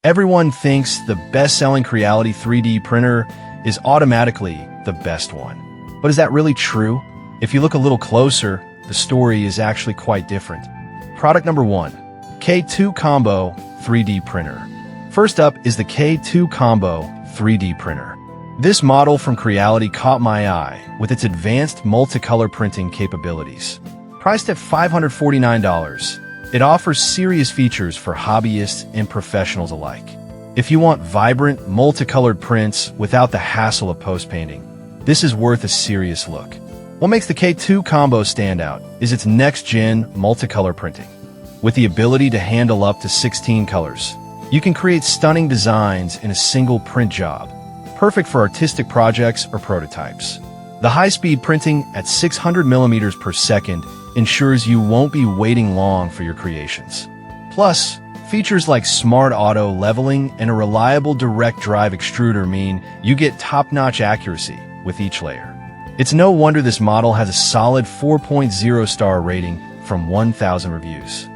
Everyone thinks the best-selling Creality 3D printer is automatically the best one. But is that really true? If you look a little closer, the story is actually quite different. Product number 1, K2 Combo 3D Printer. First up is the K2 Combo 3D Printer. This model from Creality caught my eye with its advanced multicolor printing capabilities. Priced at $549, it offers serious features for hobbyists and professionals alike. If you want vibrant, multicolored prints without the hassle of post-painting, this is worth a serious look. What makes the K2 Combo stand out is its next-gen multicolor printing. With the ability to handle up to 16 colors, you can create stunning designs in a single print job, perfect for artistic projects or prototypes. The high-speed printing at 600 millimeters per second ensures you won't be waiting long for your creations. Plus, features like smart auto leveling and a reliable direct drive extruder mean you get top-notch accuracy with each layer. It's no wonder this model has a solid 4.0 star rating from 1,000 reviews.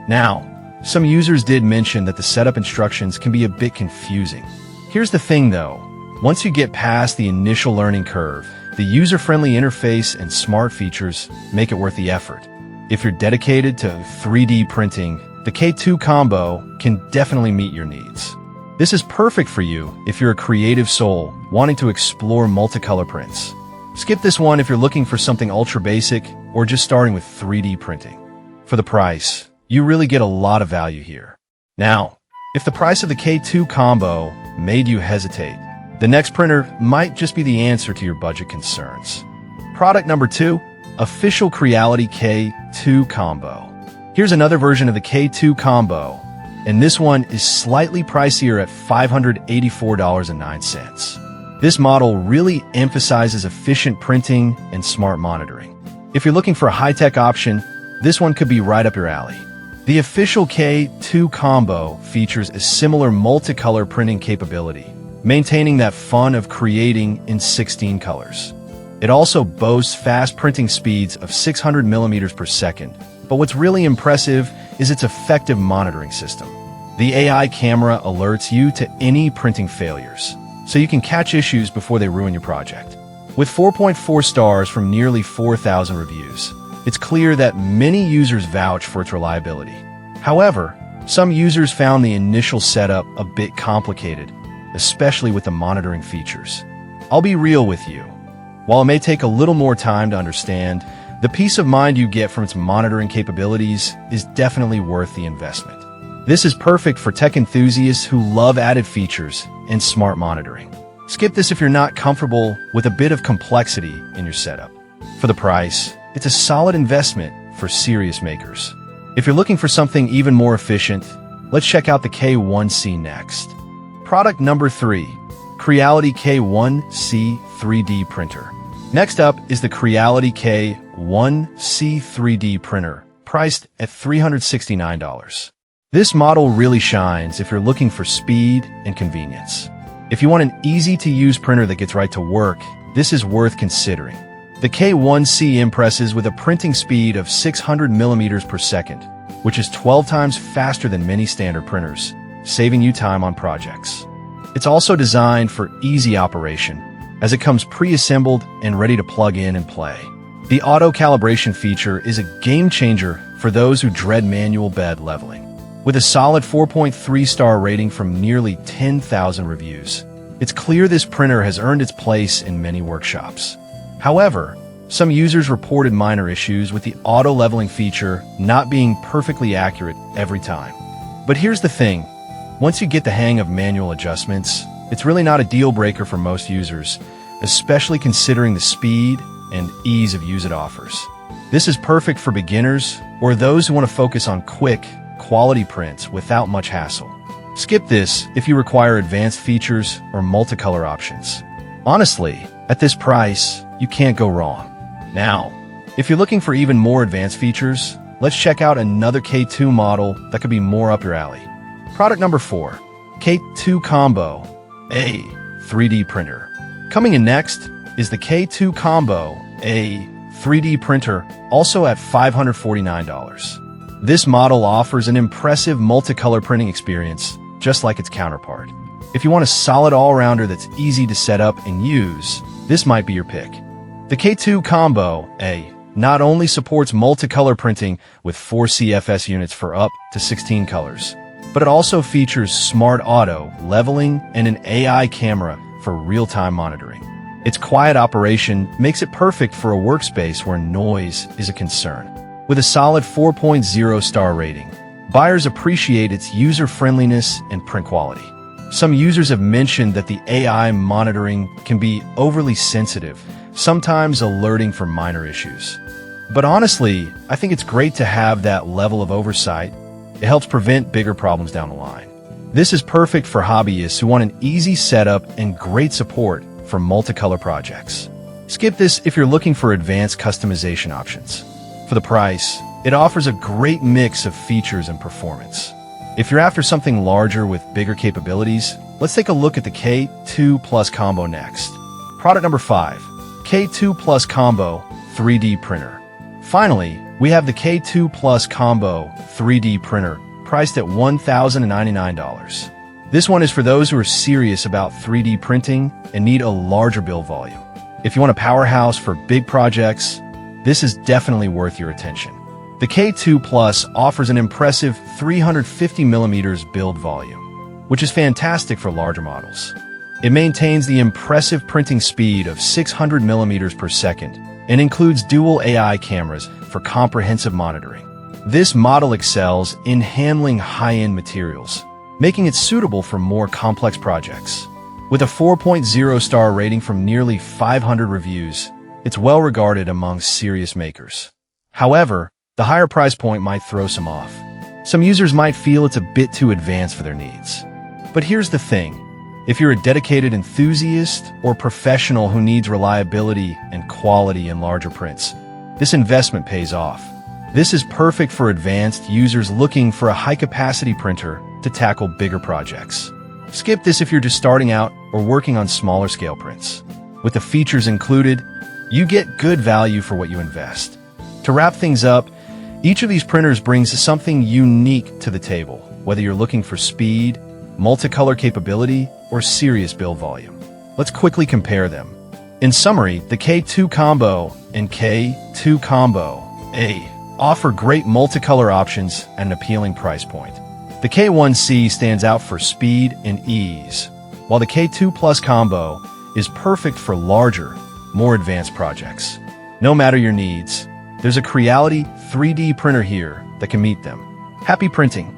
Now, some users did mention that the setup instructions can be a bit confusing. Here's the thing though, once you get past the initial learning curve, the user-friendly interface and smart features make it worth the effort. If you're dedicated to 3D printing, the K2 Combo can definitely meet your needs. This is perfect for you if you're a creative soul wanting to explore multicolor prints. Skip this one if you're looking for something ultra basic or just starting with 3D printing. For the price, you really get a lot of value here. Now, if the price of the K2 Combo made you hesitate, the next printer might just be the answer to your budget concerns. Product number 2, Official Creality K2 Combo. Here's another version of the K2 Combo, and this one is slightly pricier at $584.09. This model really emphasizes efficient printing and smart monitoring. If you're looking for a high-tech option, this one could be right up your alley. The Official K2 Combo features a similar multicolor printing capability, maintaining that fun of creating in 16 colors. It also boasts fast printing speeds of 600 millimeters per second, but what's really impressive is its effective monitoring system. The AI camera alerts you to any printing failures, so you can catch issues before they ruin your project. With 4.4 stars from nearly 4,000 reviews, it's clear that many users vouch for its reliability. However, some users found the initial setup a bit complicated, especially with the monitoring features. I'll be real with you. While it may take a little more time to understand, the peace of mind you get from its monitoring capabilities is definitely worth the investment. This is perfect for tech enthusiasts who love added features and smart monitoring. Skip this if you're not comfortable with a bit of complexity in your setup. For the price, it's a solid investment for serious makers. If you're looking for something even more efficient, let's check out the K1C next. Product number 3, Creality K1C 3D Printer. Next up is the Creality K1C 3D Printer, priced at $369. This model really shines if you're looking for speed and convenience. If you want an easy-to-use printer that gets right to work, this is worth considering. The K1C impresses with a printing speed of 600 millimeters per second, which is 12 times faster than many standard printers, saving you time on projects. It's also designed for easy operation, as it comes pre-assembled and ready to plug in and play. The auto calibration feature is a game changer for those who dread manual bed leveling. With a solid 4.3 star rating from nearly 10,000 reviews, it's clear this printer has earned its place in many workshops. However, some users reported minor issues with the auto leveling feature not being perfectly accurate every time. But here's the thing, once you get the hang of manual adjustments, it's really not a deal breaker for most users, especially considering the speed and ease of use it offers. This is perfect for beginners or those who want to focus on quick, quality prints without much hassle. Skip this if you require advanced features or multicolor options. Honestly, at this price, you can't go wrong. Now, if you're looking for even more advanced features, let's check out another K2 model that could be more up your alley. Product number 4, K2 Combo, a 3D printer. Coming in next is the K2 Combo, a 3D printer, also at $549. This model offers an impressive multicolor printing experience, just like its counterpart. If you want a solid all-rounder that's easy to set up and use, this might be your pick. The K2 Combo A not only supports multicolor printing with 4 CFS units for up to 16 colors, but it also features smart auto, leveling, and an AI camera for real-time monitoring. Its quiet operation makes it perfect for a workspace where noise is a concern. With a solid 4.0 star rating, buyers appreciate its user-friendliness and print quality. Some users have mentioned that the AI monitoring can be overly sensitive, sometimes alerting for minor issues. But honestly, I think it's great to have that level of oversight. It helps prevent bigger problems down the line. This is perfect for hobbyists who want an easy setup and great support for multicolor projects. Skip this if you're looking for advanced customization options. For the price, it offers a great mix of features and performance. If you're after something larger with bigger capabilities, let's take a look at the K2 Plus Combo next. Product number 5, K2 Plus Combo 3D Printer. Finally, we have the K2 Plus Combo 3D Printer, priced at $1,099. This one is for those who are serious about 3D printing and need a larger build volume. If you want a powerhouse for big projects, this is definitely worth your attention. The K2 Plus offers an impressive 350mm build volume, which is fantastic for larger models. It maintains the impressive printing speed of 600mm per second and includes dual AI cameras for comprehensive monitoring. This model excels in handling high-end materials, making it suitable for more complex projects. With a 4.0 star rating from nearly 500 reviews, it's well regarded among serious makers. However, the higher price point might throw some off. Some users might feel it's a bit too advanced for their needs. But here's the thing. If you're a dedicated enthusiast or professional who needs reliability and quality in larger prints, this investment pays off. This is perfect for advanced users looking for a high-capacity printer to tackle bigger projects. Skip this if you're just starting out or working on smaller scale prints. With the features included, you get good value for what you invest. To wrap things up, each of these printers brings something unique to the table, whether you're looking for speed, multicolor capability, or serious build volume. Let's quickly compare them. In summary, the K2 Combo and K2 Combo A offer great multicolor options at an appealing price point. The K1C stands out for speed and ease, while the K2 Plus Combo is perfect for larger, more advanced projects. No matter your needs, there's a Creality 3D printer here that can meet them. Happy printing!